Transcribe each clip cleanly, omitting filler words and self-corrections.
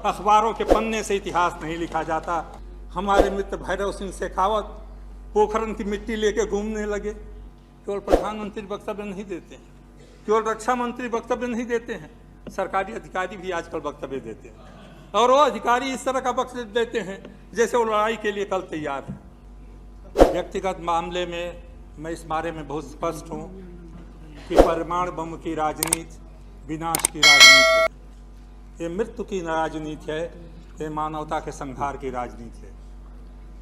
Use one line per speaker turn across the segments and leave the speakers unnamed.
अखबारों के पन्ने से इतिहास नहीं लिखा जाता। हमारे मित्र भैरव सिंह शेखावत पोखरण की मिट्टी लेके घूमने लगे। केवल प्रधानमंत्री वक्तव्य नहीं देते हैं, केवल रक्षा मंत्री वक्तव्य नहीं देते हैं, सरकारी अधिकारी भी आजकल वक्तव्य देते हैं, और वो अधिकारी इस तरह का वक्तव्य देते हैं जैसे वो लड़ाई के लिए कल तैयार है। व्यक्तिगत मामले में मैं इस बारे में बहुत स्पष्ट हूँ कि परमाणु बम की राजनीति विनाश की राजनीति है, ये मृत्यु की राजनीति है, ये मानवता के संहार की राजनीति है।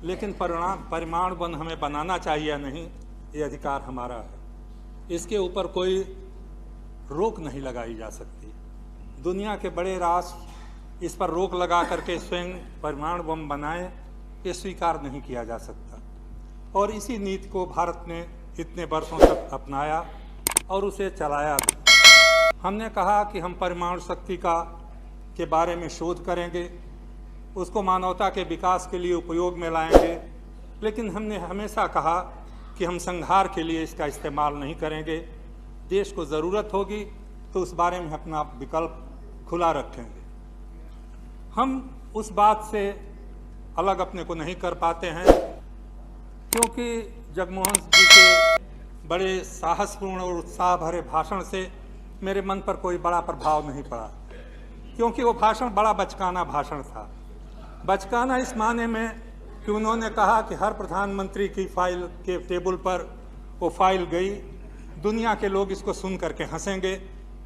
लेकिन परमाणु बम हमें बनाना चाहिए या नहीं, ये अधिकार हमारा है, इसके ऊपर कोई रोक नहीं लगाई जा सकती। दुनिया के बड़े राष्ट्र इस पर रोक लगा करके स्वयं परमाणु बम बनाएं, ये स्वीकार नहीं किया जा सकता। और इसी नीति को भारत ने इतने वर्षों तक अपनाया और उसे चलाया भी। हमने कहा कि हम परमाणु शक्ति के बारे में शोध करेंगे, उसको मानवता के विकास के लिए उपयोग में लाएंगे, लेकिन हमने हमेशा कहा कि हम संहार के लिए इसका इस्तेमाल नहीं करेंगे। देश को ज़रूरत होगी तो उस बारे में अपना विकल्प खुला रखेंगे। हम उस बात से अलग अपने को नहीं कर पाते हैं, क्योंकि जगमोहन जी के बड़े साहसपूर्ण और उत्साह भरे भाषण से मेरे मन पर कोई बड़ा प्रभाव नहीं पड़ा, क्योंकि वो भाषण बड़ा बचकाना भाषण था। बचकाना इस माने में कि उन्होंने कहा कि हर प्रधानमंत्री की फाइल के टेबल पर वो फाइल गई, दुनिया के लोग इसको सुन करके हंसेंगे।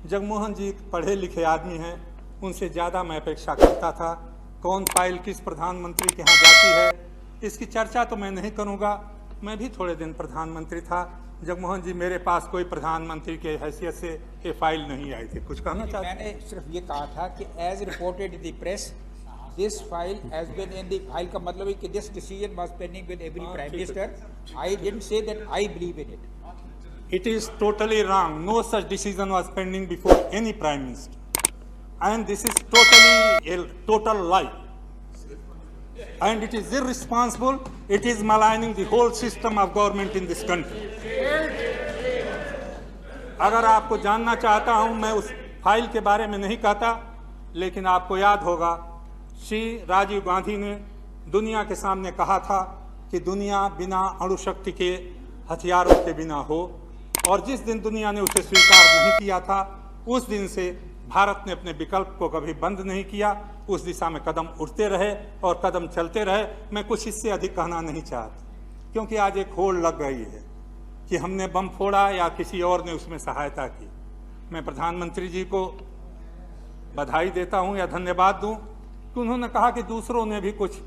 जगमोहन जी पढ़े लिखे आदमी हैं, उनसे ज़्यादा मैं अपेक्षा करता था। कौन फाइल किस प्रधानमंत्री के यहाँ जाती है, इसकी चर्चा तो मैं नहीं करूँगा। मैं भी थोड़े दिन प्रधानमंत्री था। जगमोहन जी, मेरे पास कोई प्रधानमंत्री के हैसियत से ये फाइल नहीं आई थी। कुछ कहना चाहते?
मैंने सिर्फ ये कहा था कि as reported in the press this file has been in the file का मतलब है कि this decision was pending with every prime minister. I didn't say that I believe in it.
It is totally wrong. No such decision was pending before any prime minister, and this is totally a total lie. And it is irresponsible. It is maligning the whole system of government in this country. अगर आपको जानना चाहता हूं, मैं उस file के बारे में नहीं कहता, लेकिन आपको याद होगा श्री राजीव गांधी ने दुनिया के सामने कहा था कि दुनिया बिना अणु शक्ति के हथियारों के बिना हो, और जिस दिन दुनिया ने उसे स्वीकार नहीं किया था, उस दिन से भारत ने अपने विकल्प को कभी बंद नहीं किया। उस दिशा में कदम उठते रहे और कदम चलते रहे। मैं कुछ इससे अधिक कहना नहीं चाहता, क्योंकि आज एक होड़ लग गई है कि हमने बम फोड़ा या किसी और ने उसमें सहायता की। मैं प्रधानमंत्री जी को बधाई देता हूं या धन्यवाद दूं कि उन्होंने कहा कि दूसरों ने भी कुछ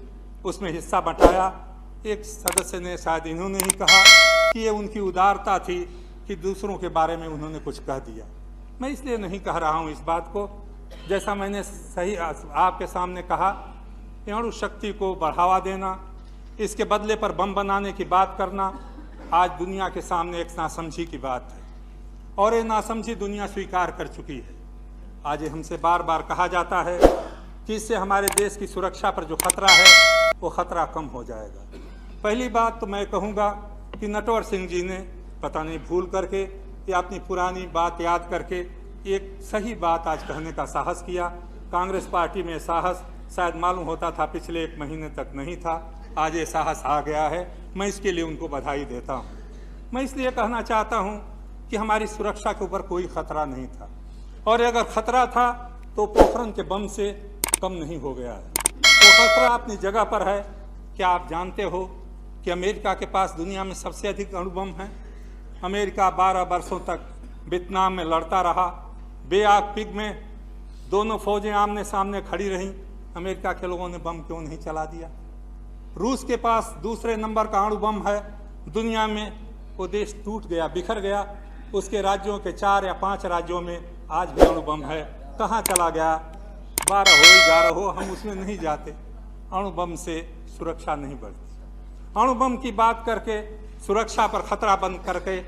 उसमें हिस्सा बटाया। एक सदस्य ने, शायद इन्होंने ही कहा कि ये उनकी उदारता थी कि दूसरों के बारे में उन्होंने कुछ कह दिया। मैं इसलिए नहीं कह रहा हूँ इस बात को। जैसा मैंने सही आपके सामने कहा, अणु शक्ति को बढ़ावा देना, इसके बदले पर बम बनाने की बात करना आज दुनिया के सामने एक नासमझी की बात है, और ये नासमझी दुनिया स्वीकार कर चुकी है। आज ये हमसे बार बार कहा जाता है कि इससे हमारे देश की सुरक्षा पर जो खतरा है वो खतरा कम हो जाएगा। पहली बात तो मैं कहूँगा कि नटवर सिंह जी ने पता नहीं भूल करके या अपनी पुरानी बात याद करके एक सही बात आज कहने का साहस किया। कांग्रेस पार्टी में साहस शायद मालूम होता था पिछले 1 महीने तक नहीं था, आज ये साहस आ गया है। मैं इसके लिए उनको बधाई देता हूँ। मैं इसलिए कहना चाहता हूँ कि हमारी सुरक्षा के ऊपर कोई खतरा नहीं था, और अगर खतरा था तो पोखरण के बम से कम नहीं हो गया है। तो खतरा अपनी जगह पर है। क्या आप जानते हो कि अमेरिका के पास दुनिया में सबसे अधिक अणु बम हैं? अमेरिका 12 वर्षों तक वियतनाम में लड़ता रहा, बेआग पिग में दोनों फौजें आमने सामने खड़ी रहीं। अमेरिका के लोगों ने बम क्यों नहीं चला दिया? रूस के पास दूसरे नंबर का अणु बम है दुनिया में, वो देश टूट गया, बिखर गया। उसके राज्यों के 4 या 5 राज्यों में आज भी अणु बम है। कहाँ चला गया? 12 हो 11 हो, हम उसमें नहीं जाते। अणु बम से सुरक्षा नहीं बढ़ती। अणु बम की बात करके सुरक्षा पर खतरा बंद करके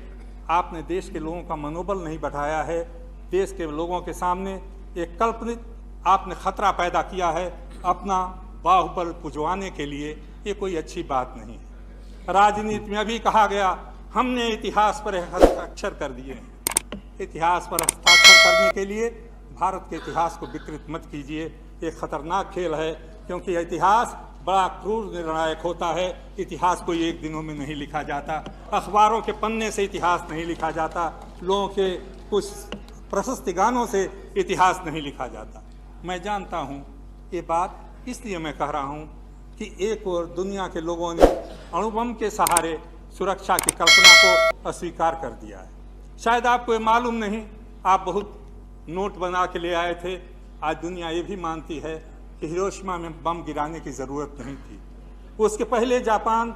आपने देश के लोगों का मनोबल नहीं बढ़ाया है। देश के लोगों के सामने एक कल्पनित आपने खतरा पैदा किया है अपना बाहुबल पुजवाने के लिए। ये कोई अच्छी बात नहीं है। राजनीति में अभी कहा गया हमने इतिहास पर हस्ताक्षर कर दिए हैं। इतिहास पर हस्ताक्षर करने के लिए भारत के इतिहास को विकृत मत कीजिए। एक खतरनाक खेल है, क्योंकि इतिहास बड़ा क्रूर निर्णायक होता है। इतिहास कोई एक दिनों में नहीं लिखा जाता, अखबारों के पन्ने से इतिहास नहीं लिखा जाता, लोगों के कुछ प्रशस्ति गानों से इतिहास नहीं लिखा जाता। मैं जानता हूँ ये बात, इसलिए मैं कह रहा हूँ कि एक और दुनिया के लोगों ने अणुबम के सहारे सुरक्षा की कल्पना को अस्वीकार कर दिया है। शायद आपको ये मालूम नहीं, आप बहुत नोट बना के ले आए थे। आज दुनिया ये भी मानती है कि हिरोशिमा में बम गिराने की ज़रूरत नहीं थी। उसके पहले जापान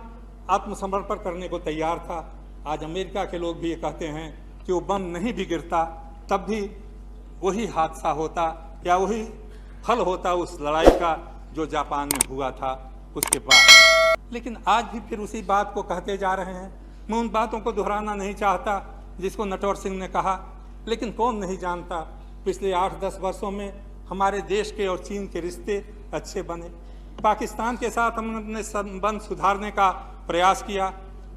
आत्मसमर्पण करने को तैयार था। आज अमेरिका के लोग भी ये कहते हैं कि वो बम नहीं भी गिरता तब भी वही हादसा होता या वही फल होता उस लड़ाई का जो जापान में हुआ था उसके बाद। लेकिन आज भी फिर उसी बात को कहते जा रहे हैं। मैं उन बातों को दोहराना नहीं चाहता जिसको नटवर सिंह ने कहा, लेकिन कौन नहीं जानता पिछले 8-10 वर्षों में हमारे देश के और चीन के रिश्ते अच्छे बने। पाकिस्तान के साथ हमने अपने संबंध सुधारने का प्रयास किया।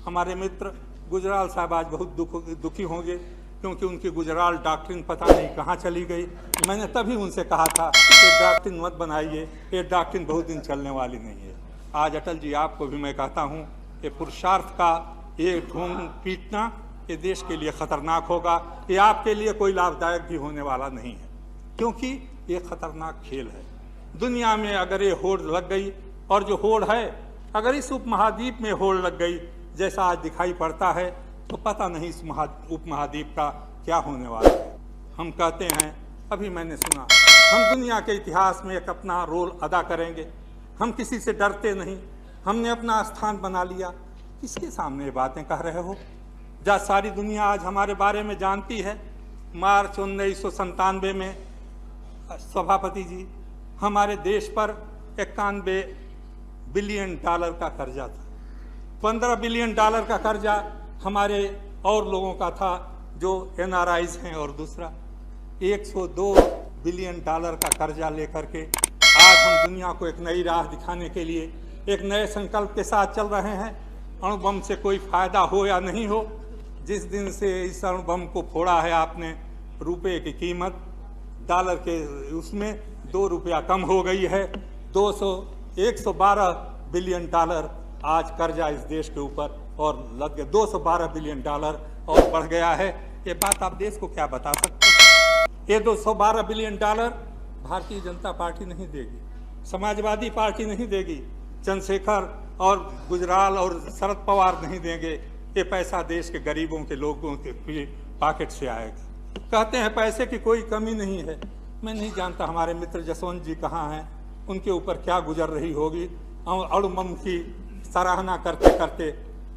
हमारे मित्र गुजराल साहब आज बहुत दुखी होंगे, क्योंकि उनकी गुजराल डॉक्ट्रिन पता नहीं कहाँ चली गई। मैंने तभी उनसे कहा था कि डॉक्ट्रिन मत बनाइए, ये डॉक्ट्रिन बहुत दिन चलने वाली नहीं है। आज अटल जी आपको भी मैं कहता हूँ, ये पुरुषार्थ का ये ढोंग पीटना ये देश के लिए खतरनाक होगा। ये आपके लिए कोई लाभदायक भी होने वाला नहीं है, क्योंकि ये खतरनाक खेल है। दुनिया में अगर ये होड़ लग गई, और जो होड़ है अगर इस उपमहाद्वीप में होड़ लग गई जैसा आज दिखाई पड़ता है, तो पता नहीं इस उपमहाद्वीप का क्या होने वाला है। हम कहते हैं, अभी मैंने सुना, हम दुनिया के इतिहास में एक अपना रोल अदा करेंगे, हम किसी से डरते नहीं, हमने अपना स्थान बना लिया। किसके सामने ये बातें कह रहे हो? जब सारी दुनिया आज हमारे बारे में जानती है। मार्च 1997 में सभापति जी हमारे देश पर 91 बिलियन डॉलर का कर्जा था। 15 बिलियन डॉलर का कर्जा हमारे और लोगों का था जो NRIs हैं, और दूसरा 102 बिलियन डॉलर का कर्जा लेकर के आज हम दुनिया को एक नई राह दिखाने के लिए एक नए संकल्प के साथ चल रहे हैं। अणुबम से कोई फायदा हो या नहीं हो, जिस दिन से इस अणुबम को फोड़ा है आपने, रुपए की कीमत डॉलर के उसमें 2 रुपया कम हो गई है। 112 बिलियन डॉलर आज कर्जा इस देश के ऊपर और लग गया, 212 बिलियन डॉलर और बढ़ गया है। ये बात आप देश को क्या बता सकते हैं? ये 212 billion dollar Bharatiya Janata party नहीं देगी, समाजवादी पार्टी नहीं देगी, चंद्रशेखर और गुजराल और शरद पवार नहीं देंगे। ये पैसा देश के गरीबों के लोगों के पॉकेट से आएगा। कहते हैं पैसे की कोई कमी नहीं है। मैं नहीं जानता हमारे मित्र जसवंत जी कहाँ हैं, उनके ऊपर क्या गुजर रही होगी। अणुबम की सराहना करते करते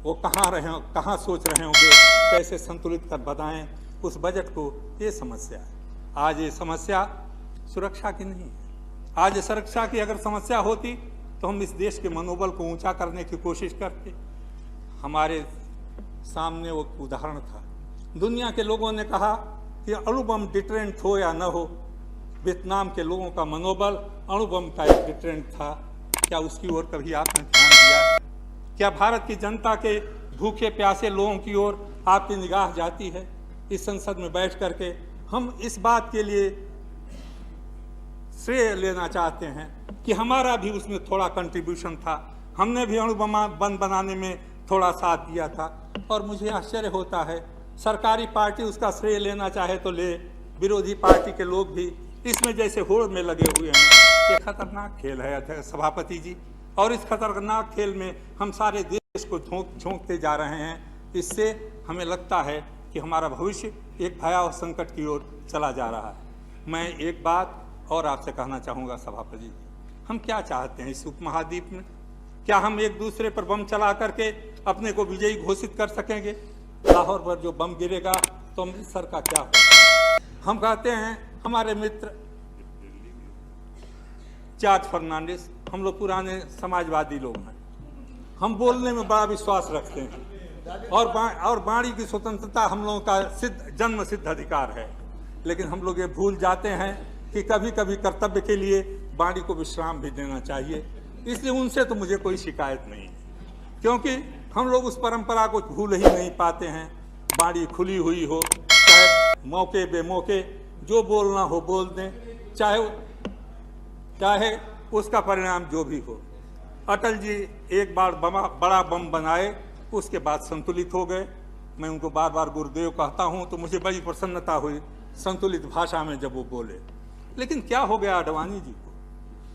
वो कहाँ सोच रहे होंगे कैसे संतुलित कर बताएं उस बजट को। ये समस्या है। आज ये समस्या सुरक्षा की नहीं है। आज सुरक्षा की अगर समस्या होती तो हम इस देश के मनोबल को ऊंचा करने की कोशिश करते। हमारे सामने वो उदाहरण था, दुनिया के लोगों ने कहा कि अणुबम डिटरेंट हो या न हो, वियतनाम के लोगों का मनोबल अणुबम का एक डिटरेंट था। क्या उसकी ओर कभी आपने ध्यान दिया है? क्या भारत की जनता के भूखे प्यासे लोगों की ओर आपकी निगाह जाती है? इस संसद में बैठ करके हम इस बात के लिए श्रेय लेना चाहते हैं कि हमारा भी उसमें थोड़ा कंट्रीब्यूशन था, हमने भी अणुबम बंद बनाने में थोड़ा साथ दिया था। और मुझे आश्चर्य होता है, सरकारी पार्टी उसका श्रेय लेना चाहे तो ले, विरोधी पार्टी के लोग भी इसमें जैसे होड़ में लगे हुए हैं। ये खतरनाक खेल है सभापति जी, और इस खतरनाक खेल में हम सारे देश को झोंकते जा रहे हैं। इससे हमें लगता है कि हमारा भविष्य एक भयावह संकट की ओर चला जा रहा है। मैं एक बात और आपसे कहना चाहूँगा सभापति जी, हम क्या चाहते हैं इस उपमहाद्वीप में? क्या हम एक दूसरे पर बम चला करके अपने को विजयी घोषित कर सकेंगे? लाहौर पर जो बम गिरेगा तो अमृतसर का क्या होगा? हम कहते हैं, हमारे मित्र जॉर्ज फर्नांडिस, हम लोग पुराने समाजवादी लोग हैं, हम बोलने में बड़ा विश्वास रखते हैं, और वाणी की स्वतंत्रता हम लोगों का जन्म सिद्ध अधिकार है। लेकिन हम लोग ये भूल जाते हैं कि कभी कभी कर्तव्य के लिए वाणी को विश्राम भी देना चाहिए। इसलिए उनसे तो मुझे कोई शिकायत नहीं है, क्योंकि हम लोग उस परंपरा को भूल ही नहीं पाते हैं। वाणी खुली हुई हो, चाहे मौके बेमौके जो बोलना हो बोल दें, चाहे चाहे उसका परिणाम जो भी हो। अटल जी एक बार बड़ा बम बनाए, उसके बाद संतुलित हो गए। मैं उनको बार बार गुरुदेव कहता हूँ, तो मुझे बड़ी प्रसन्नता हुई संतुलित भाषा में जब वो बोले। लेकिन क्या हो गया आडवाणी जी को,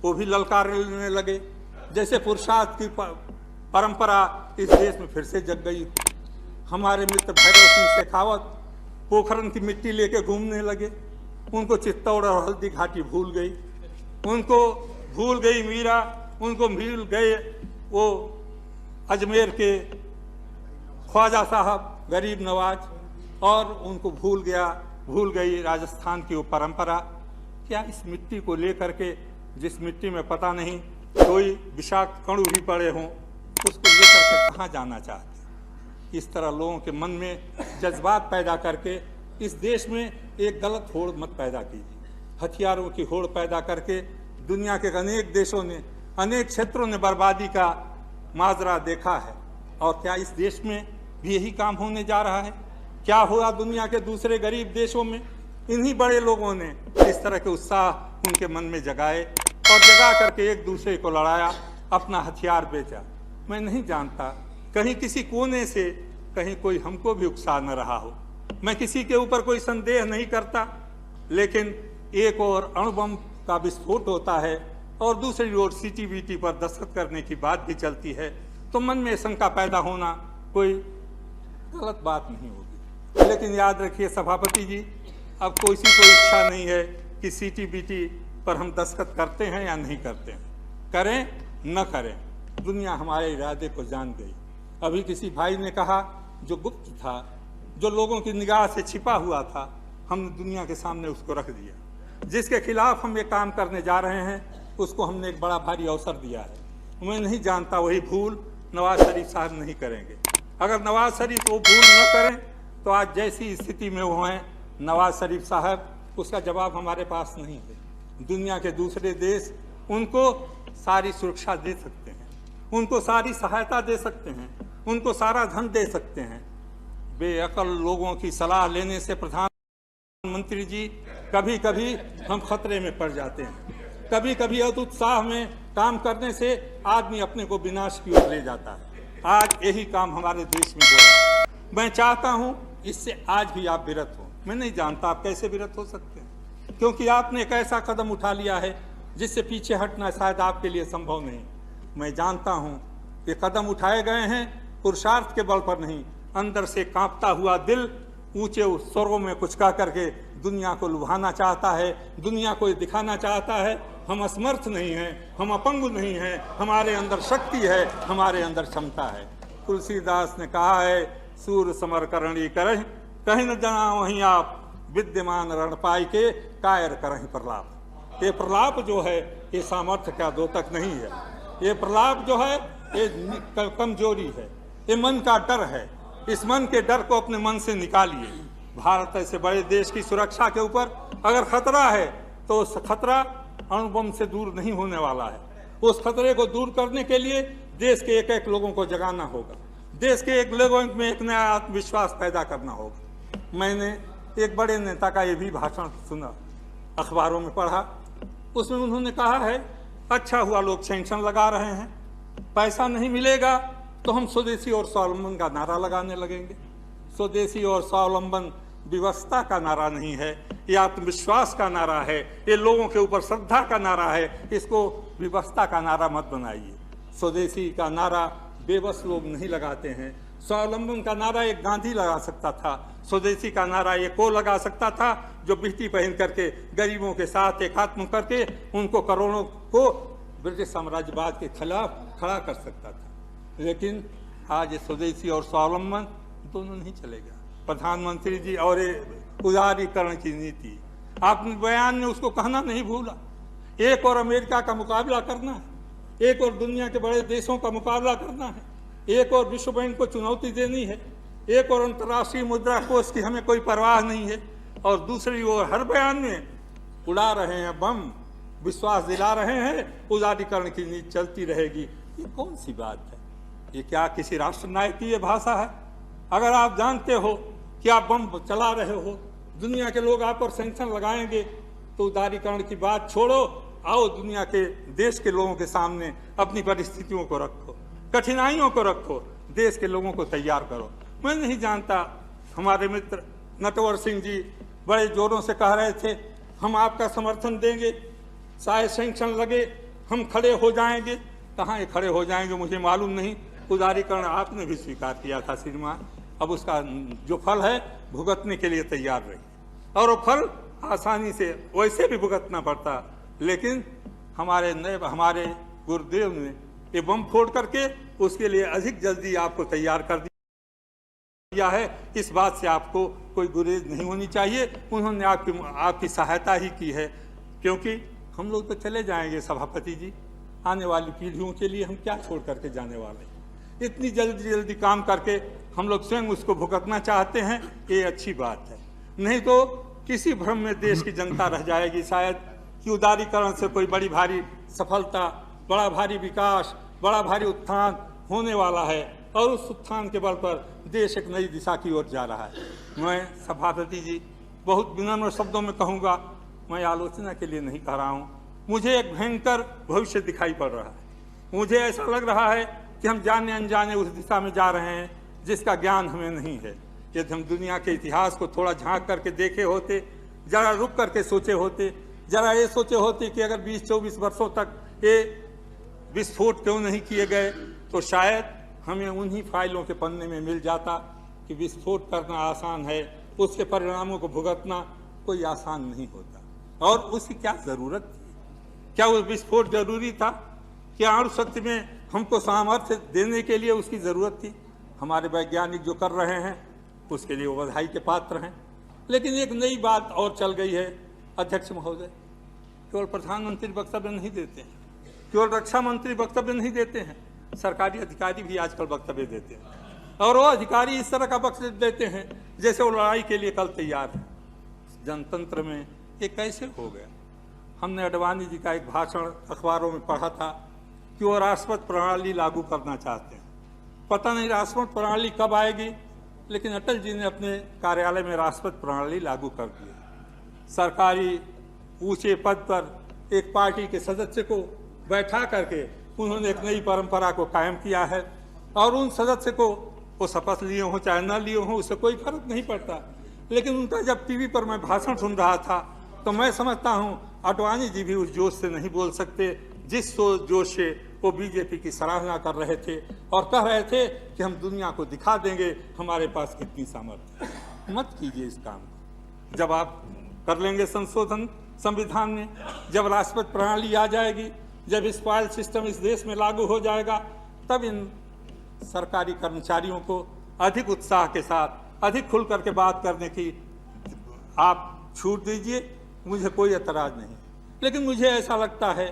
वो भी ललकारने लगे। जैसे पुरुषार्थ की परंपरा इस देश में फिर से जग गई। हमारे मित्र भैरव सिंह शेखावत पोखरन की मिट्टी लेके घूमने लगे। उनको चित्तौड़ और हल्दी घाटी भूल गई, उनको भूल गई मीरा, उनको भूल गए वो अजमेर के ख्वाजा साहब गरीब नवाज, और उनको भूल गई राजस्थान की वो परंपरा। क्या इस मिट्टी को लेकर के, जिस मिट्टी में पता नहीं कोई विषाक्त कणु भी पड़े हों, उसको लेकर के कहाँ जाना चाहते? इस तरह लोगों के मन में जज्बात पैदा करके इस देश में एक गलत होड़ मत पैदा कीजिए। हथियारों की होड़ पैदा करके दुनिया के अनेक देशों ने, अनेक क्षेत्रों ने बर्बादी का माजरा देखा है। और क्या इस देश में भी यही काम होने जा रहा है? क्या हुआ दुनिया के दूसरे गरीब देशों में? इन्हीं बड़े लोगों ने इस तरह के उत्साह उनके मन में जगाए और जगा करके एक दूसरे को लड़ाया, अपना हथियार बेचा। मैं नहीं जानता, कहीं किसी कोने से कहीं कोई हमको भी उकसा न रहा हो। मैं किसी के ऊपर कोई संदेह नहीं करता, लेकिन एक और अणुबम का विस्फोट होता है और दूसरी ओर CTBT पर दस्तखत करने की बात भी चलती है, तो मन में शंका पैदा होना कोई गलत बात नहीं होगी। लेकिन याद रखिए सभापति जी, अब कोई इच्छा नहीं है कि CTBT पर हम दस्तखत करते हैं या नहीं करते हैं, करें न करें, दुनिया हमारे इरादे को जान गई। अभी किसी भाई ने कहा, जो गुप्त था, जो लोगों की निगाह से छिपा हुआ था, हमने दुनिया के सामने उसको रख दिया। जिसके खिलाफ हम ये काम करने जा रहे हैं, उसको हमने एक बड़ा भारी अवसर दिया है। मैं नहीं जानता वही भूल नवाज शरीफ साहब नहीं करेंगे। अगर नवाज शरीफ वो भूल न करें तो आज जैसी स्थिति में वो हैं नवाज शरीफ साहब, उसका जवाब हमारे पास नहीं है। दुनिया के दूसरे देश उनको सारी सुरक्षा दे सकते हैं, उनको सारी सहायता दे सकते हैं, उनको सारा धन दे सकते हैं। बेअकल लोगों की सलाह लेने से प्रधानमंत्री जी कभी कभी हम खतरे में पड़ जाते हैं। कभी कभी उत्साह में काम करने से आदमी अपने को विनाश की ओर ले जाता है। आज यही काम हमारे देश में हो रहा है। मैं चाहता हूं इससे आज भी आप विरत हो। मैं नहीं जानता आप कैसे विरत हो सकते हैं, क्योंकि आपने एक ऐसा कदम उठा लिया है जिससे पीछे हटना शायद आपके लिए संभव नहीं। मैं जानता हूं ये कदम उठाए गए हैं पुरुषार्थ के बल पर नहीं, अंदर से कांपता हुआ दिल ऊंचे स्वरों में कुछ कह करके दुनिया को लुभाना चाहता है, दुनिया को दिखाना चाहता है हम असमर्थ नहीं हैं, हम अपंग नहीं हैं, हमारे अंदर शक्ति है, हमारे अंदर क्षमता है। तुलसीदास ने कहा है, सूर समर करणी करह कहीं न जना वहीं आप, विद्यमान रण पाई के कायर करहीं प्रलाप। ये प्रलाप जो है ये सामर्थ्य का द्योतक नहीं है। ये प्रलाप जो है ये कमजोरी है, ये मन का डर है। इस मन के डर को अपने मन से निकालिए। भारत ऐसे बड़े देश की सुरक्षा के ऊपर अगर खतरा है तो उस खतरा अणुबम से दूर नहीं होने वाला है। उस खतरे को दूर करने के लिए देश के एक एक लोगों को जगाना होगा, देश के एक लोगों में एक नया आत्मविश्वास पैदा करना होगा। मैंने एक बड़े नेता का ये भी भाषण सुना, अखबारों में पढ़ा। उसमें उन्होंने कहा है, अच्छा हुआ लोग सेंक्शन लगा रहे हैं, पैसा नहीं मिलेगा तो हम स्वदेशी और स्वावलंबन का नारा लगाने लगेंगे। स्वदेशी और स्वावलंबन विवशता का नारा नहीं है, ये आत्मविश्वास का नारा है, ये लोगों के ऊपर श्रद्धा का नारा है। इसको विवशता का नारा मत बनाइए। स्वदेशी का नारा बेबस लोग नहीं लगाते हैं। स्वावलंबन का नारा एक गांधी लगा सकता था, स्वदेशी का नारा एक वो लगा सकता था जो बिहती पहन करके गरीबों के साथ एकात्म करके उनको करोड़ों को ब्रिटिश साम्राज्यवाद के खिलाफ खड़ा कर सकता था। लेकिन आज ये स्वदेशी और स्वावलंबन दोनों नहीं चलेगा। प्रधानमंत्री जी और उदारीकरण की नीति, आपने बयान में उसको कहना नहीं भूला। एक और अमेरिका का मुकाबला करना है, एक और दुनिया के बड़े देशों का मुकाबला करना है, एक और विश्व बैंक को चुनौती देनी है, एक और अंतर्राष्ट्रीय मुद्रा कोष की हमें कोई परवाह नहीं है, और दूसरी ओर हर बयान में उड़ा रहे हैं बम, विश्वास दिला रहे हैं उदारीकरण की नीति चलती रहेगी। ये कौन सी बात है? ये क्या किसी राष्ट्र नायक की ये भाषा है? अगर आप जानते हो कि आप बम चला रहे हो, दुनिया के लोग आप पर सैंक्शन लगाएंगे, तो उदारीकरण की बात छोड़ो, आओ दुनिया के देश के लोगों के सामने अपनी परिस्थितियों को रखो, कठिनाइयों को रखो, देश के लोगों को तैयार करो। मैं नहीं जानता, हमारे मित्र नटवर सिंह जी बड़े जोरों से कह रहे थे हम आपका समर्थन देंगे, चाहे सैंक्शन लगे हम खड़े हो जाएंगे। कहाँ ये खड़े हो जाएंगे मुझे मालूम नहीं। उदारीकरण आपने भी स्वीकार किया था श्रीमान, अब उसका जो फल है भुगतने के लिए तैयार रहिए, और वो फल आसानी से वैसे भी भुगतना पड़ता, लेकिन हमारे गुरुदेव ने ये बम फोड़ करके उसके लिए अधिक जल्दी आपको तैयार कर दिया है। इस बात से आपको कोई गुरेज नहीं होनी चाहिए। उन्होंने आपकी सहायता ही की है, क्योंकि हम लोग तो चले जाएंगे सभापति जी, आने वाली पीढ़ियों के लिए हम क्या छोड़ करके जाने वाले। इतनी जल्दी काम करके हम लोग स्वयं उसको भुगतना चाहते हैं, ये अच्छी बात है। नहीं तो किसी भ्रम में देश की जनता रह जाएगी शायद कि उदारीकरण से कोई बड़ी भारी सफलता, बड़ा भारी विकास, बड़ा भारी उत्थान होने वाला है, और उस उत्थान के बल पर देश एक नई दिशा की ओर जा रहा है। मैं सभापति जी बहुत विनम्र शब्दों में कहूँगा, मैं आलोचना के लिए नहीं कह रहा हूँ, मुझे एक भयंकर भविष्य दिखाई पड़ रहा है। मुझे ऐसा लग रहा है कि हम जाने अनजाने उस दिशा में जा रहे हैं जिसका ज्ञान हमें नहीं है। यदि हम दुनिया के इतिहास को थोड़ा झांक करके देखे होते, जरा रुक करके सोचे होते, जरा ये सोचे होते कि अगर 20-24 वर्षों तक ये विस्फोट क्यों नहीं किए गए, तो शायद हमें उन्हीं फाइलों के पन्ने में मिल जाता कि विस्फोट करना आसान है, उसके परिणामों को भुगतना कोई आसान नहीं होता। और उसकी क्या ज़रूरत थी? क्या वो विस्फोट जरूरी था? क्या अणु शक्ति में हमको सामर्थ्य देने के लिए उसकी ज़रूरत थी? हमारे वैज्ञानिक जो कर रहे हैं उसके लिए वो बधाई के पात्र हैं। लेकिन एक नई बात और चल गई है अध्यक्ष महोदय, केवल प्रधानमंत्री वक्तव्य नहीं देते हैं, केवल रक्षा मंत्री वक्तव्य नहीं देते हैं, सरकारी अधिकारी भी आजकल वक्तव्य देते हैं, और वो अधिकारी इस तरह का वक्तव्य देते हैं जैसे वो लड़ाई के लिए कल तैयार है। जनतंत्र में ये कैसे हो गया? हमने अडवाणी जी का एक भाषण अखबारों में पढ़ा था कि वो राष्ट्रपति प्रणाली लागू करना चाहते हैं। पता नहीं राष्ट्रपति प्रणाली कब आएगी, लेकिन अटल जी ने अपने कार्यालय में राष्ट्रपति प्रणाली लागू कर दी। सरकारी ऊंचे पद पर एक पार्टी के सदस्य को बैठा करके उन्होंने एक नई परंपरा को कायम किया है, और उन सदस्य को वो शपथ लिए हों चाहे न लिए हों उससे कोई फर्क नहीं पड़ता। लेकिन उनका जब टीवी पर मैं भाषण सुन रहा था तो मैं समझता हूँ अडवाणी जी भी उस जोश से नहीं बोल सकते जिस जोश से वो बीजेपी की सराहना कर रहे थे और कह रहे थे कि हम दुनिया को दिखा देंगे हमारे पास कितनी सामर्थ्य है। मत कीजिए इस काम को। जब आप कर लेंगे संशोधन संविधान में, जब राष्ट्रपति प्रणाली आ जाएगी, जब इस फाइल सिस्टम इस देश में लागू हो जाएगा, तब इन सरकारी कर्मचारियों को अधिक उत्साह के साथ अधिक खुल करके बात करने की आप छूट दीजिए, मुझे कोई एतराज़ नहीं। लेकिन मुझे ऐसा लगता है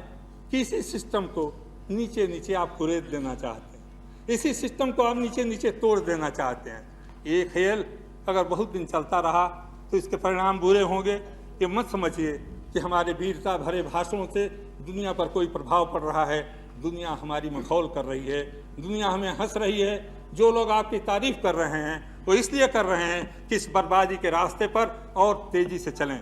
कि इसी सिस्टम को नीचे नीचे आप कुरेद देना चाहते हैं, इसी सिस्टम को आप नीचे नीचे तोड़ देना चाहते हैं। ये खेल अगर बहुत दिन चलता रहा तो इसके परिणाम बुरे होंगे। ये मत समझिए कि हमारे वीरता भरे भाषणों से दुनिया पर कोई प्रभाव पड़ रहा है। दुनिया हमारी मखौल कर रही है, दुनिया हमें हंस रही है। जो लोग आपकी तारीफ कर रहे हैं वो इसलिए कर रहे हैं कि इस बर्बादी के रास्ते पर और तेज़ी से चलें।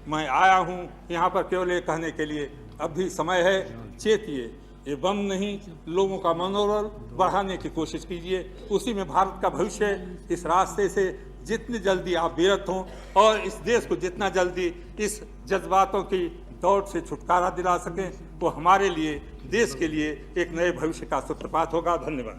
मैं आया हूँ यहाँ पर केवल ये कहने के लिए अब भी समय है, चेतिए। ये बम नहीं, लोगों का मनोबल बढ़ाने की कोशिश कीजिए, उसी में भारत का भविष्य है। इस रास्ते से जितनी जल्दी आप विरत हों और इस देश को जितना जल्दी इस जज्बातों की दौड़ से छुटकारा दिला सकें, वो हमारे लिए, देश के लिए एक नए भविष्य का सूत्रपात होगा। धन्यवाद।